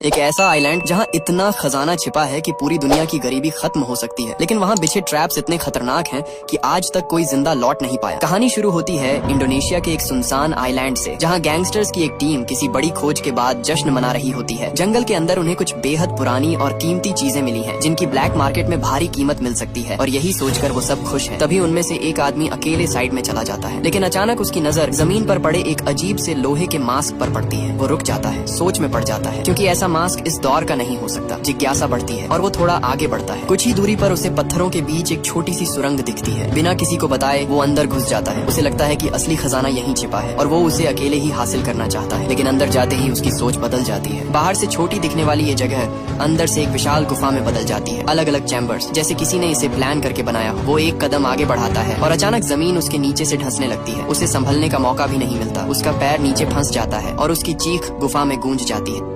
एक ऐसा आइलैंड जहाँ इतना खजाना छिपा है कि पूरी दुनिया की गरीबी खत्म हो सकती है, लेकिन वहाँ बिछे ट्रैप्स इतने खतरनाक हैं कि आज तक कोई जिंदा लौट नहीं पाया। कहानी शुरू होती है इंडोनेशिया के एक सुनसान आइलैंड से, जहाँ गैंगस्टर्स की एक टीम किसी बड़ी खोज के बाद जश्न मना रही होती है। जंगल के अंदर उन्हें कुछ बेहद पुरानी और कीमती चीजें मिली हैं, जिनकी ब्लैक मार्केट में भारी कीमत मिल सकती है, और यही सोचकर वो सब खुश हैं। तभी उनमें से एक आदमी अकेले साइड में चला जाता है, लेकिन अचानक उसकी नजर जमीन पर पड़े एक अजीब से लोहे के मास्क पर पड़ती है। वो रुक जाता है, सोच में पड़ जाता है, क्योंकि ऐसा मास्क इस दौर नहीं हो सकता। जिज्ञासा बढ़ती है और वो थोड़ा आगे बढ़ता है। कुछ ही दूरी पर उसे पत्थरों के बीच एक छोटी सी सुरंग दिखती है। बिना किसी को बताए वो अंदर घुस जाता है। उसे लगता है कि असली खजाना यहीं छिपा है और वो उसे अकेले ही हासिल करना चाहता है, लेकिन अंदर जाते ही उसकी सोच बदल जाती है। बाहर से छोटी दिखने वाली ये जगह अंदर से एक विशाल गुफा में बदल जाती है। अलग अलग चैम्बर्स, जैसे किसी ने इसे प्लान करके बनाया हो। वो एक कदम आगे बढ़ाता है और अचानक जमीन उसके नीचे से धंसने लगती है। उसे संभलने का मौका भी नहीं मिलता। उसका पैर नीचे फंस जाता है और उसकी चीख गुफा में गूंज जाती है।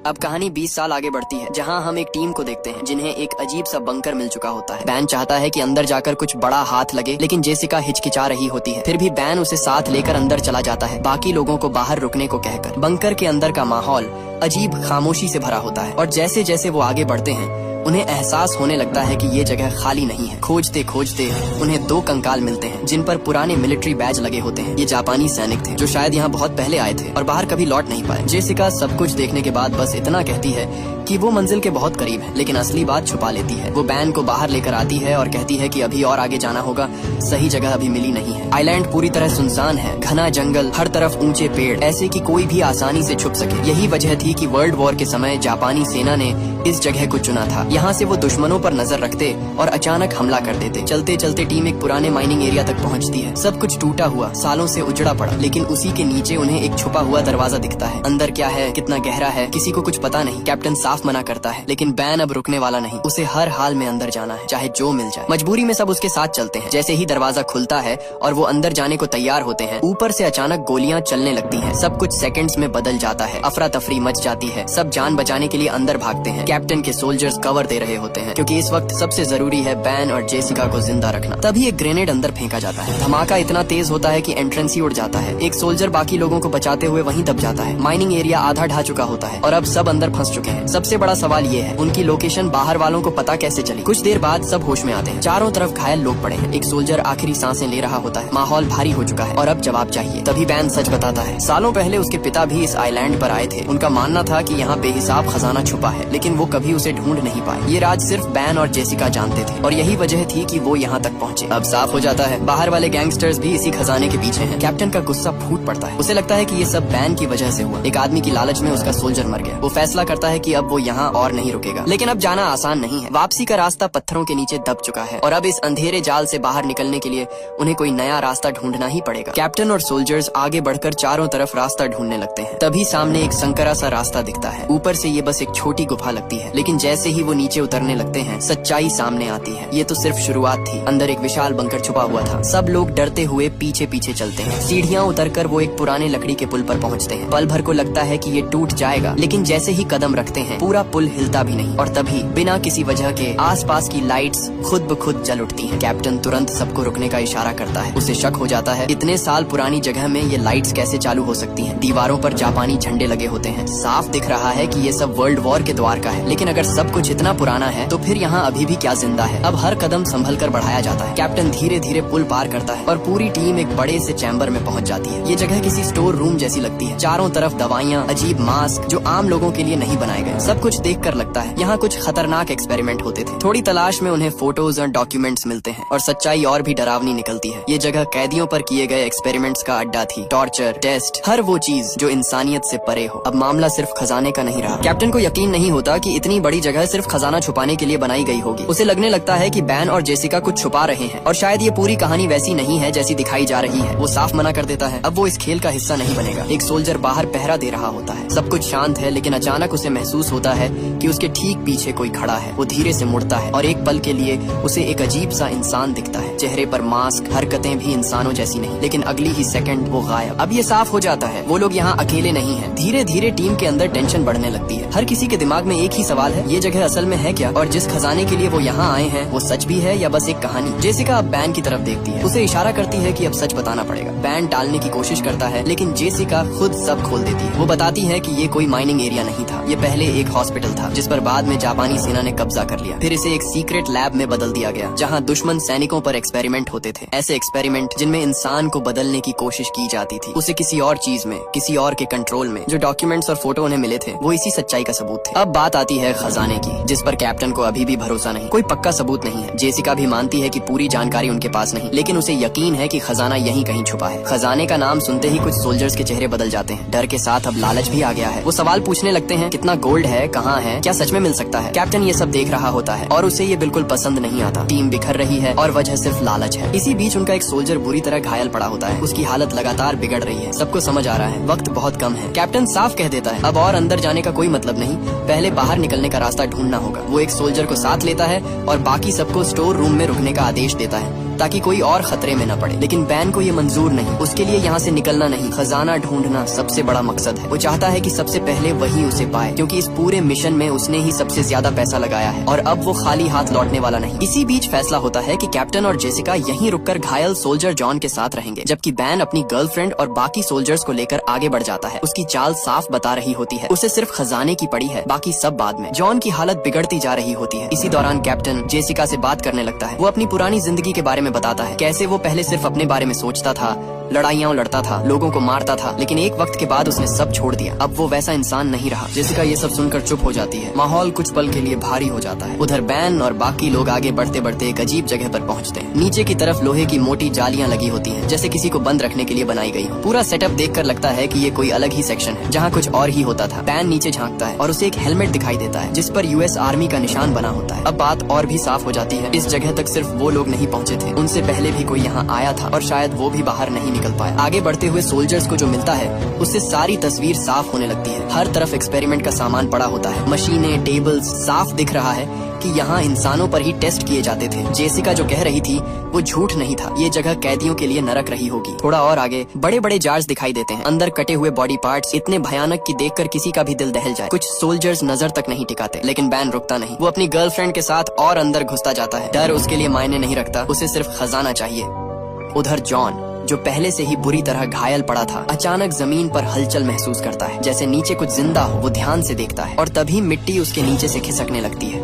अब कहानी 20 साल आगे बढ़ती है, जहां हम एक टीम को देखते हैं जिन्हें एक अजीब सा बंकर मिल चुका होता है। बैन चाहता है कि अंदर जाकर कुछ बड़ा हाथ लगे, लेकिन जेसिका हिचकिचा रही होती है। फिर भी बैन उसे साथ लेकर अंदर चला जाता है, बाकी लोगों को बाहर रुकने को कहकर। बंकर के अंदर का माहौल अजीब खामोशी से भरा होता है, और जैसे जैसे वो आगे बढ़ते हैं उन्हें एहसास होने लगता है कि ये जगह खाली नहीं है। खोजते खोजते उन्हें 2 कंकाल मिलते हैं, जिन पर पुराने मिलिट्री बैज लगे होते हैं। ये जापानी सैनिक थे जो शायद यहाँ बहुत पहले आए थे और बाहर कभी लौट नहीं पाए। जेसिका सब कुछ देखने के बाद बस इतना कहती है कि वो मंजिल के बहुत करीब है, लेकिन असली बात छुपा लेती है। वो बैन को बाहर लेकर आती है और कहती है कि अभी और आगे जाना होगा, सही जगह अभी मिली नहीं है। आइलैंड पूरी तरह सुनसान है, घना जंगल, हर तरफ ऊंचे पेड़, ऐसे कि कोई भी आसानी से छुप सके। यही वजह थी कि वर्ल्ड वॉर के समय जापानी सेना ने इस जगह को चुना था। यहाँ से वो दुश्मनों पर नजर रखते और अचानक हमला कर देते। चलते चलते टीम एक पुराने माइनिंग एरिया तक पहुँचती है। सब कुछ टूटा हुआ, सालों से उजड़ा पड़ा, लेकिन उसी के नीचे उन्हें एक छुपा हुआ दरवाजा दिखता है। अंदर क्या है, कितना गहरा है, किसी को कुछ पता नहीं। कैप्टन साफ मना करता है, लेकिन बैन अब रुकने वाला नहीं। उसे हर हाल में अंदर जाना है, चाहे जो मिल जाए। मजबूरी में सब उसके साथ चलते हैं। जैसे ही दरवाजा खुलता है और वो अंदर जाने को तैयार होते हैं, ऊपर से अचानक गोलियां चलने लगती हैं। सब कुछ सेकंड्स में बदल जाता है। अफरा तफरी मच जाती है। सब जान बचाने के लिए अंदर भागते हैं। कैप्टन के सोल्जर्स कवर दे रहे होते हैं, क्योंकि इस वक्त सबसे जरूरी है बैन और जेसिका को जिंदा रखना। तभी एक ग्रेनेड अंदर फेंका जाता है। धमाका इतना तेज होता है कि एंट्रेंस ही उड़ जाता है। एक सोल्जर बाकी लोगों को बचाते हुए वहीं दब जाता है। माइनिंग एरिया आधा ढह चुका होता है और अब सब अंदर फंस चुके हैं। सबसे बड़ा सवाल ये है, उनकी लोकेशन बाहर वालों को पता कैसे चली। कुछ देर बाद सब होश में आते हैं। चारों तरफ घायल लोग पड़े हैं। एक सोल्जर आखिरी सांसें ले रहा होता है। माहौल भारी हो चुका है और अब जवाब चाहिए। तभी बैन सच बताता है, सालों पहले उसके पिता भी इस आइलैंड पर आए थे। उनका मानना था कि यहाँ बेहिसाब खजाना छुपा है, लेकिन वो कभी उसे ढूंढ नहीं पाए। ये राज सिर्फ बैन और जेसिका जानते थे, और यही वजह थी कि वो यहाँ तक पहुँचे। अब साफ हो जाता है, बाहर वाले गैंगस्टर्स भी इसी खजाने के पीछे हैं। कैप्टन का गुस्सा फूट पड़ता है। उसे लगता है कि ये सब बैन की वजह से हुआ। एक आदमी की लालच में उसका सोल्जर मर गया। वो फैसला करता है कि अब वो यहाँ और नहीं रुकेगा, लेकिन अब जाना आसान नहीं है। वापसी का रास्ता पत्थरों के नीचे दब चुका है और अब इस अंधेरे जाल से बाहर निकलने के लिए उन्हें कोई नया रास्ता ढूंढना ही पड़ेगा। कैप्टन और सोल्जर्स आगे बढ़कर चारों तरफ रास्ता ढूंढने लगते हैं। तभी सामने एक संकरा सा रास्ता दिखता है। ऊपर से ये बस एक छोटी गुफा लगती है, लेकिन जैसे ही वो नीचे उतरने लगते हैं, सच्चाई सामने आती है। ये तो सिर्फ शुरुआत थी। अंदर एक विशाल बंकर छुपा हुआ था। सब लोग डरते हुए पीछे पीछे चलते हैं। सीढ़ियाँ उतरकर वो एक पुराने लकड़ी के पुल पर पहुँचते हैं। पल भर को लगता है कि ये टूट जाएगा, लेकिन जैसे ही कदम रखते हैं पूरा पुल हिलता भी नहीं, और तभी बिना किसी वजह के आसपास की लाइट्स खुद ब खुद जल उठती हैं। कैप्टन तुरंत सबको रुकने का इशारा करता है। उसे शक हो जाता है, इतने साल पुरानी जगह में ये लाइट्स कैसे चालू हो सकती हैं। दीवारों पर जापानी झंडे लगे होते हैं। साफ दिख रहा है कि ये सब वर्ल्ड वॉर के द्वार का है, लेकिन अगर सब कुछ इतना पुराना है तो फिर यहाँ अभी भी क्या जिंदा है। अब हर कदम संभल कर बढ़ाया जाता है। कैप्टन धीरे धीरे पुल पार करता है और पूरी टीम एक बड़े से चैम्बर में पहुंच जाती है। ये जगह किसी स्टोर रूम जैसी लगती है। चारों तरफ दवाइयाँ, अजीब मास्क जो आम लोगों के लिए नहीं बनाए गए। सब कुछ देखकर लगता है यहाँ कुछ खतरनाक एक्सपेरिमेंट होते थे। थोड़ी तलाश में उन्हें फोटोज और डॉक्यूमेंट्स मिलते हैं और सच्चाई और भी डरावनी निकलती है। ये जगह कैदियों पर किए गए एक्सपेरिमेंट्स का अड्डा थी। टॉर्चर, टेस्ट, हर वो चीज जो इंसानियत से परे हो। अब मामला सिर्फ खजाने का नहीं रहा। कैप्टन को यकीन नहीं होता कि इतनी बड़ी जगह सिर्फ खजाना छुपाने के लिए बनाई गई होगी। उसे लगने लगता है कि बैन और जेसिका कुछ छुपा रहे हैं, और शायद ये पूरी कहानी वैसी नहीं है जैसी दिखाई जा रही है। वो साफ मना कर देता है, अब वो इस खेल का हिस्सा नहीं बनेगा। एक सोल्जर बाहर पहरा दे रहा होता है। सब कुछ शांत है, लेकिन अचानक उसे महसूस होता है कि उसके ठीक पीछे कोई खड़ा है। वो धीरे से मुड़ता है और एक पल के लिए उसे एक अजीब सा इंसान दिखता है। चेहरे पर मास्क, हरकतें भी इंसानों जैसी नहीं, लेकिन अगली ही सेकंड वो गायब। अब ये साफ हो जाता है वो लोग यहाँ अकेले नहीं हैं। धीरे धीरे टीम के अंदर टेंशन बढ़ने लगती है। हर किसी के दिमाग में एक ही सवाल है, ये जगह असल असल में है क्या, और जिस खजाने के लिए वो यहाँ आए हैं वो सच भी है या बस एक कहानी। जेसिका अब बैन की तरफ देखती है, उसे इशारा करती है कि अब सच बताना पड़ेगा। बैन टालने की कोशिश करता है लेकिन जेसिका खुद सब खोल देती है। वो बताती है कि ये कोई माइनिंग एरिया नहीं था, ये पहले एक हॉस्पिटल था जिस पर बाद में जापानी सेना ने कब्जा कर लिया। फिर इसे एक सीक्रेट लैब में बदल दिया गया जहाँ दुश्मन सैनिकों पर एक्सपेरिमेंट होते थे, ऐसे एक्सपेरिमेंट जिनमें इंसान को बदलने की कोशिश की जाती थी, उसे किसी और चीज में, किसी और के कंट्रोल में। जो डॉक्यूमेंट्स और फोटो उन्हें मिले थे वो इसी सच्चाई का सबूत थे। अब बात आती है खजाने की, जिस पर कैप्टन को अभी भी भरोसा नहीं, कोई पक्का सबूत नहीं है। जेसिका भी मानती है कि पूरी जानकारी उनके पास नहीं, लेकिन उसे यकीन है कि खजाना यहीं कहीं छुपा है। खजाने का नाम सुनते ही कुछ सोल्जर्स के चेहरे बदल जाते हैं। डर के साथ अब लालच भी आ गया है। वो सवाल पूछने लगते हैं, कितना गोल्ड है, कहाँ है, क्या सच में मिल सकता है। कैप्टन ये सब देख रहा होता है और उसे ये बिल्कुल पसंद नहीं आता। टीम बिखर रही है और वजह सिर्फ लालच है। इसी बीच उनका एक सोल्जर बुरी तरह घायल पड़ा होता है। उसकी हालत लगातार बिगड़ रही है। सबको समझ आ रहा है वक्त बहुत कम है। कैप्टन साफ कह देता है अब और अंदर जाने का कोई मतलब नहीं, पहले बाहर निकलने का रास्ता ढूंढना होगा। वो एक सोल्जर को साथ लेता है और बाकी सबको स्टोर रूम में रुकने का आदेश देता है ताकि कोई और खतरे में न पड़े। लेकिन बैन को ये मंजूर नहीं, उसके लिए यहाँ से निकलना नहीं, खजाना ढूंढना सबसे बड़ा मकसद है। वो चाहता है कि सबसे पहले वही उसे पाए, क्योंकि इस पूरे मिशन में उसने ही सबसे ज्यादा पैसा लगाया है और अब वो खाली हाथ लौटने वाला नहीं। इसी बीच फैसला होता है कि कैप्टन और जेसिका यहीं रुककर घायल सोल्जर जॉन के साथ रहेंगे, जबकि बैन अपनी गर्लफ्रेंड और बाकी सोल्जर्स को लेकर आगे बढ़ जाता है। उसकी चाल साफ बता रही होती है, उसे सिर्फ खजाने की पड़ी है, बाकी सब बाद में। जॉन की हालत बिगड़ती जा रही होती है। इसी दौरान कैप्टन जेसिका से बात करने लगता है। वो अपनी पुरानी जिंदगी के बारे में बताता है, कैसे वो पहले सिर्फ अपने बारे में सोचता था, लड़ाइयाँ लड़ता था, लोगों को मारता था, लेकिन एक वक्त के बाद उसने सब छोड़ दिया। अब वो वैसा इंसान नहीं रहा। जेसिका ये सब सुनकर चुप हो जाती है। माहौल कुछ पल के लिए भारी हो जाता है। उधर बैन और बाकी लोग आगे बढ़ते बढ़ते एक अजीब जगह पर पहुंचते हैं। नीचे की तरफ लोहे की मोटी जालियां लगी होती हैं, जैसे किसी को बंद रखने के लिए बनाई गई हो। पूरा सेटअप देखकर लगता है कि ये कोई अलग ही सेक्शन है जहाँ कुछ और ही होता था। बैन नीचे झांकता है और उसे एक हेलमेट दिखाई देता है जिस पर यूएस आर्मी का निशान बना होता है। अब बात और भी साफ हो जाती है, इस जगह तक सिर्फ वो लोग नहीं पहुँचे थे, उनसे पहले भी कोई यहाँ आया था और शायद वो भी बाहर नहीं निकल पाया। आगे बढ़ते हुए सोल्जर्स को जो मिलता है उससे सारी तस्वीर साफ होने लगती है। हर तरफ एक्सपेरिमेंट का सामान पड़ा होता है, मशीनें, टेबल्स, साफ दिख रहा है कि यहाँ इंसानों पर ही टेस्ट किए जाते थे। जेसिका जो कह रही थी वो झूठ नहीं था, ये जगह कैदियों के लिए नरक रही होगी। थोड़ा और आगे बड़े बड़े जार्स दिखाई देते हैं, अंदर कटे हुए बॉडी पार्ट्स इतने भयानक कि देखकर किसी का भी दिल दहल जाए। कुछ सोल्जर्स नजर तक नहीं टिकाते, लेकिन बैन रुकता नहीं। वो अपनी गर्लफ्रेंड के साथ और अंदर घुसता जाता है। डर उसके लिए मायने नहीं रखता, उसे सिर्फ खजाना चाहिए। उधर जॉन, जो पहले से ही बुरी तरह घायल पड़ा था, अचानक जमीन पर हलचल महसूस करता है, जैसे नीचे कुछ जिंदा हो। वो ध्यान से देखता है और तभी मिट्टी उसके नीचे से खिसकने लगती है।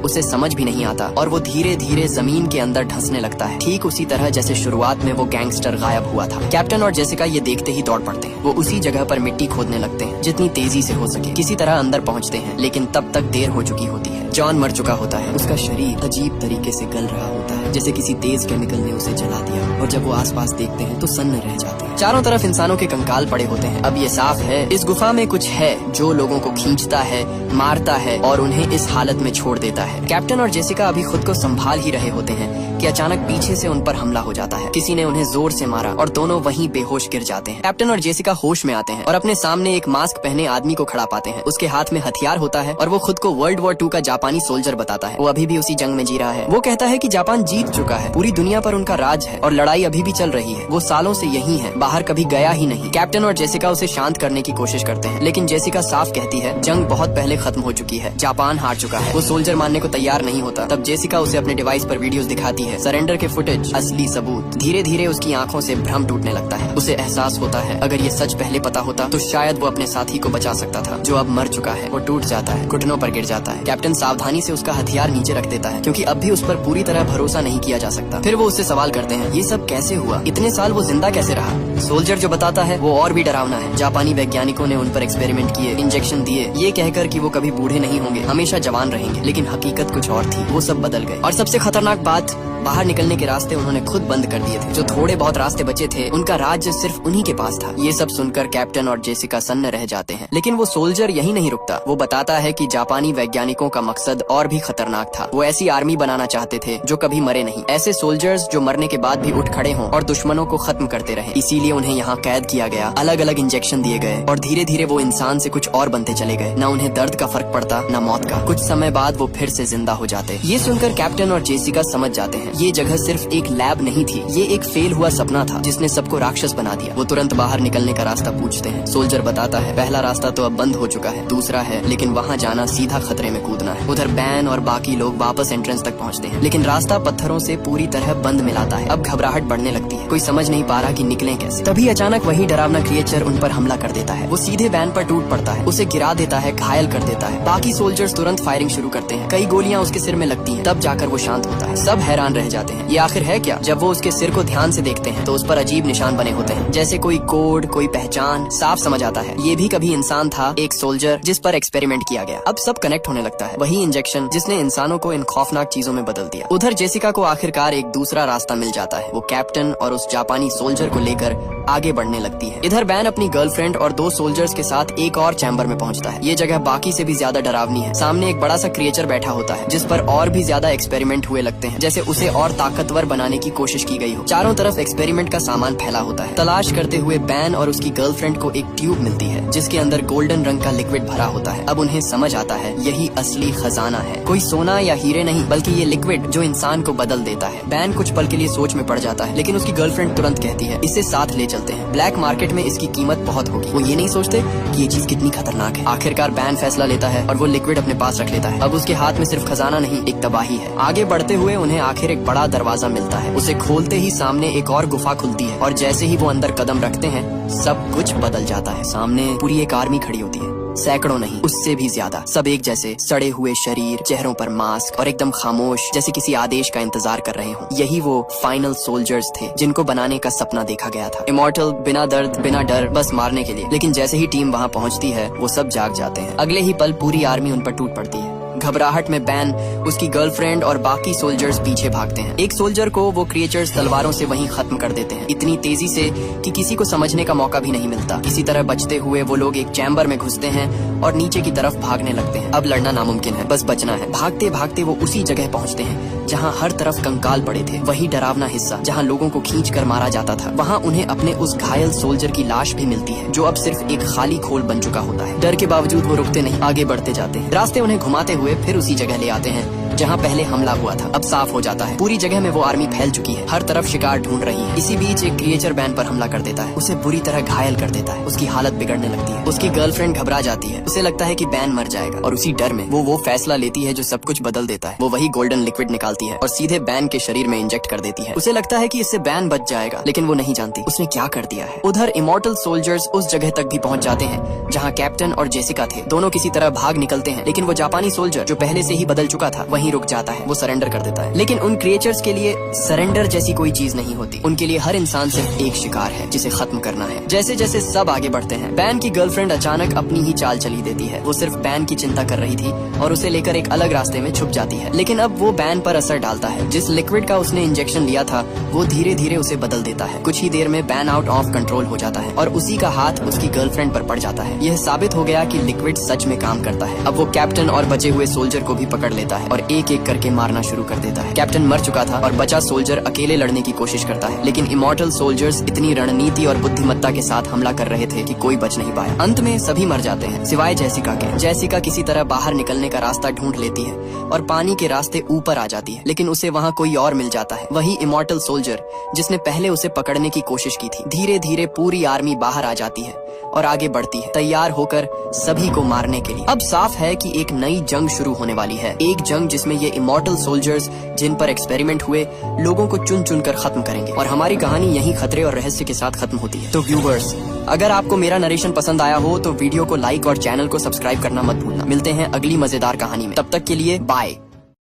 उसे समझ भी नहीं आता और वो धीरे धीरे जमीन के अंदर धंसने लगता है, ठीक उसी तरह जैसे शुरुआत में वो गैंगस्टर गायब हुआ था। कैप्टन और जेसिका ये देखते ही दौड़ पड़ते हैं। वो उसी जगह पर मिट्टी खोदने लगते हैं जितनी तेजी से हो सके। किसी तरह अंदर पहुंचते हैं, लेकिन तब तक देर हो चुकी होती है। जॉन मर चुका होता है, उसका शरीर अजीब तरीके से गल रहा होता है, जैसे किसी तेज केमिकल ने उसे जला दिया। और जब वो आसपास देखते हैं तो सन्न रह जाते हैं। चारों तरफ इंसानों के कंकाल पड़े होते हैं। अब ये साफ है इस गुफा में कुछ है जो लोगों को खींचता है, मारता है और उन्हें इस हालत में छोड़ देता है। कैप्टन और जेसिका अभी खुद को संभाल ही रहे होते हैं कि अचानक पीछे से उन पर हमला हो जाता है। किसी ने उन्हें जोर से मारा और दोनों वहीं बेहोश गिर जाते हैं। कैप्टन और जेसिका होश में आते हैं और अपने सामने एक मास्क पहने आदमी को खड़ा पाते हैं। उसके हाथ में हथियार होता है और वो खुद को वर्ल्ड वॉर 2 का जापानी सोल्जर बताता है। वो अभी भी उसी जंग में जी रहा है। वो कहता है कि जापान जीत चुका है, पूरी दुनिया पर उनका राज है और लड़ाई अभी भी चल रही है। वो सालों से यही है, बाहर कभी गया ही नहीं। कैप्टन और जेसिका उसे शांत करने की कोशिश करते हैं, लेकिन जेसिका साफ कहती है जंग बहुत पहले खत्म हो चुकी है, जापान हार चुका है। वो सोल्जर मानने को तैयार नहीं होता। तब जेसिका उसे अपने डिवाइस पर वीडियोस दिखाती है, सरेंडर के फुटेज, असली सबूत। धीरे धीरे उसकी आंखों से भ्रम टूटने लगता है। उसे एहसास होता है अगर ये सच पहले पता होता तो शायद वो अपने साथी को बचा सकता था जो अब मर चुका है। वो टूट जाता है, घुटनों पर गिर जाता है। कैप्टन सावधानी से उसका हथियार नीचे रख देता है, क्योंकि अब भी उस पर पूरी तरह भरोसा नहीं किया जा सकता। फिर वो उससे सवाल करते हैं ये सब कैसे हुआ, इतने साल वो जिंदा कैसे रहा। सोल्जर जो बताता है वो और भी डरावना है। जापानी वैज्ञानिकों ने उन पर एक्सपेरिमेंट किए, इंजेक्शन दिए, ये कहकर कि वो कभी बूढ़े नहीं होंगे, हमेशा जवान रहेंगे। लेकिन हकीकत कुछ और थी, वो सब बदल गए। और सबसे खतरनाक बात, बाहर निकलने के रास्ते उन्होंने खुद बंद कर दिए थे। जो थोड़े बहुत रास्ते बचे थे उनका राज्य सिर्फ उन्हीं के पास था। ये सब सुनकर कैप्टन और जेसिका सन्न रह जाते हैं। लेकिन वो सोल्जर यही नहीं रुकता। वो बताता है कि जापानी वैज्ञानिकों का मकसद और भी खतरनाक था। वो ऐसी आर्मी बनाना चाहते थे जो कभी मरे नहीं, ऐसे सोल्जर्स जो मरने के बाद भी उठ खड़े हों और दुश्मनों को खत्म करते रहे। इसीलिए उन्हें यहाँ कैद किया गया, अलग अलग इंजेक्शन दिए गए और धीरे धीरे वो इंसान से कुछ और बनते चले गए। न उन्हें दर्द का फर्क पड़ता, न मौत का। कुछ समय बाद वो फिर से जिंदा हो जाते। ये सुनकर कैप्टन और जेसिका समझ जाते हैं ये जगह सिर्फ एक लैब नहीं थी, ये एक फेल हुआ सपना था जिसने सबको राक्षस बना दिया। वो तुरंत बाहर निकलने का रास्ता पूछते हैं। सोल्जर बताता है पहला रास्ता तो अब बंद हो चुका है, दूसरा है, लेकिन वहाँ जाना सीधा खतरे में कूदना है। उधर बैन और बाकी लोग वापस एंट्रेंस तक पहुँचते हैं, लेकिन रास्ता पत्थरों से पूरी तरह बंद मिलाता है। अब घबराहट बढ़ने लगती है, कोई समझ नहीं पा रहा कि निकलें कैसे। तभी अचानक वही डरावना क्रिएचर उन पर हमला कर देता है। वो सीधे बैन पर टूट पड़ता है, उसे गिरा देता है, घायल कर देता है। बाकी सोल्जर्स तुरंत फायरिंग शुरू करते हैं, कई गोलियां उसके सिर में लगती हैं, तब जाकर वो शांत होता है। सब हैरान रह जाते हैं, ये आखिर है क्या? जब वो उसके सिर को ध्यान से देखते हैं तो उस पर अजीब निशान बने होते हैं, जैसे कोई कोड, कोई पहचान। साफ समझ आता है ये भी कभी इंसान था, एक सोल्जर जिस पर एक्सपेरिमेंट किया गया। अब सब कनेक्ट होने लगता है, वही इंजेक्शन जिसने इंसानों को इन खौफनाक चीजों में बदल दिया। उधर जेसिका को आखिरकार एक दूसरा रास्ता मिल जाता है। वो कैप्टन और उस जापानी सोल्जर को लेकर आगे बढ़ने लगती है। इधर बैन अपनी गर्लफ्रेंड और 2 सोल्जर्स के साथ एक और चैम्बर में पहुंचता है। ये जगह बाकी से भी ज्यादा डरावनी है। सामने एक बड़ा सा क्रिएचर बैठा होता है जिस पर और भी ज्यादा एक्सपेरिमेंट हुए लगते हैं, जैसे उसे और ताकतवर बनाने की कोशिश की गई हो। चारों तरफ एक्सपेरिमेंट का सामान फैला होता है। तलाश करते हुए बैन और उसकी गर्लफ्रेंड को एक ट्यूब मिलती है जिसके अंदर गोल्डन रंग का लिक्विड भरा होता है। अब उन्हें समझ आता है यही असली खजाना है, कोई सोना या हीरे नहीं, बल्कि ये लिक्विड जो इंसान को बदल देता है। बैन कुछ पल के लिए सोच में पड़ जाता है, लेकिन उसकी गर्लफ्रेंड तुरंत कहती है इसे साथ ले चलते हैं, ब्लैक मार्केट में इसकी कीमत बहुत होगी। वो ये नहीं सोचते कि ये चीज कितनी खतरनाक है। आखिरकार बैन फैसला लेता है और वो लिक्विड अपने पास रख लेता है। अब उसके हाथ में सिर्फ खजाना नहीं, एक तबाही है। आगे बढ़ते हुए उन्हें आखिर एक बड़ा दरवाजा मिलता है। उसे खोलते ही सामने एक और गुफा खुलती है और जैसे ही वो अंदर कदम रखते हैं सब कुछ बदल जाता है। सामने पूरी एक आर्मी खड़ी होती है, सैकड़ों नहीं उससे भी ज्यादा। सब एक जैसे, सड़े हुए शरीर, चेहरों पर मास्क और एकदम खामोश, जैसे किसी आदेश का इंतजार कर रहे हो। यही वो फाइनल सोल्जर्स थे जिनको बनाने का सपना देखा गया था। इमॉर्टल, बिना दर्द बिना डर, बस मारने के लिए। लेकिन जैसे ही टीम वहाँ पहुँचती है वो सब जाग जाते हैं। अगले ही पल पूरी आर्मी उन पर टूट पड़ती है। घबराहट में बैन, उसकी गर्लफ्रेंड और बाकी सोल्जर्स पीछे भागते हैं। एक सोल्जर को वो क्रिएचर्स तलवारों से वहीं खत्म कर देते हैं, इतनी तेजी से कि किसी को समझने का मौका भी नहीं मिलता। किसी तरह बचते हुए वो लोग एक चैम्बर में घुसते हैं और नीचे की तरफ भागने लगते हैं। अब लड़ना नामुमकिन है, बस बचना है। भागते भागते वो उसी जगह पहुंचते हैं जहां हर तरफ कंकाल पड़े थे, वही डरावना हिस्सा जहां लोगों को खींच कर मारा जाता था। वहां उन्हें अपने उस घायल सोल्जर की लाश भी मिलती है जो अब सिर्फ एक खाली खोल बन चुका होता है। डर के बावजूद वो रुकते नहीं, आगे बढ़ते जाते हैं। रास्ते उन्हें घुमाते हुए फिर उसी जगह ले आते हैं जहाँ पहले हमला हुआ था। अब साफ हो जाता है पूरी जगह में वो आर्मी फैल चुकी है, हर तरफ शिकार ढूंढ रही है। इसी बीच एक क्रिएचर बैन पर हमला कर देता है, उसे बुरी तरह घायल कर देता है। उसकी हालत बिगड़ने लगती है, उसकी गर्लफ्रेंड घबरा जाती है, उसे लगता है कि बैन मर जाएगा और उसी डर में वो फैसला लेती है जो सब कुछ बदल देता है। वो वही गोल्डन लिक्विड निकालती है और सीधे बैन के शरीर में इंजेक्ट कर देती है। उसे लगता है कि इससे बैन बच जाएगा, लेकिन वो नहीं जानती उसने क्या कर दिया है। उधर इमॉर्टल सोल्जर्स उस जगह तक भी पहुंच जाते हैं जहाँ कैप्टन और जेसिका थे। दोनों किसी तरह भाग निकलते हैं, लेकिन वो जापानी सोल्जर जो पहले से ही बदल चुका था वहीं रुक जाता है। वो सरेंडर कर देता है। लेकिन उन क्रिएचर्स के लिए सरेंडर जैसी कोई चीज नहीं होती। उनके लिए हर इंसान सिर्फ एक शिकार है जिसे खत्म करना है। जैसे जैसे सब आगे बढ़ते हैं, बैन की गर्लफ्रेंड अचानक अपनी ही चाल चली देती है। वो सिर्फ बैन की चिंता कर रही थी और उसे लेकर एक अलग रास्ते में छुप जाती है। लेकिन अब वो बैन पर असर डालता है। जिस लिक्विड का उसने इंजेक्शन लिया था वो धीरे धीरे उसे बदल देता है। कुछ ही देर में बैन आउट ऑफ कंट्रोल हो जाता है और उसी का हाथ उसकी गर्लफ्रेंड पर पड़ जाता है। यह साबित हो गया कि लिक्विड सच में काम करता है। अब वो कैप्टन और बचे हुए सोल्जर को भी पकड़ लेता है और एक एक करके मारना शुरू कर देता है। कैप्टन मर चुका था और बचा सोल्जर अकेले लड़ने की कोशिश करता है, लेकिन इमॉर्टल सोल्जर्स इतनी रणनीति और बुद्धिमत्ता के साथ हमला कर रहे थे कि कोई बच नहीं पाया। अंत में सभी मर जाते हैं सिवाय जेसिका के। जेसिका किसी तरह बाहर निकलने का रास्ता ढूंढ लेती है और पानी के रास्ते ऊपर आ जाती है, लेकिन उसे वहाँ कोई और मिल जाता है, वही इमॉर्टल सोल्जर जिसने पहले उसे पकड़ने की कोशिश की थी। धीरे धीरे पूरी आर्मी बाहर आ जाती है और आगे बढ़ती है, तैयार होकर सभी को मारने के लिए। अब साफ है कि एक नई जंग शुरू होने वाली है, एक जंग जिसमें ये इमॉर्टल सोल्जर्स जिन पर एक्सपेरिमेंट हुए लोगों को चुन चुन कर खत्म करेंगे। और हमारी कहानी यहीं खतरे और रहस्य के साथ खत्म होती है। तो व्यूवर्स, अगर आपको मेरा नरेशन पसंद आया हो तो वीडियो को लाइक और चैनल को सब्सक्राइब करना मत भूलना। मिलते हैं अगली मजेदार कहानी में, तब तक के लिए बाय।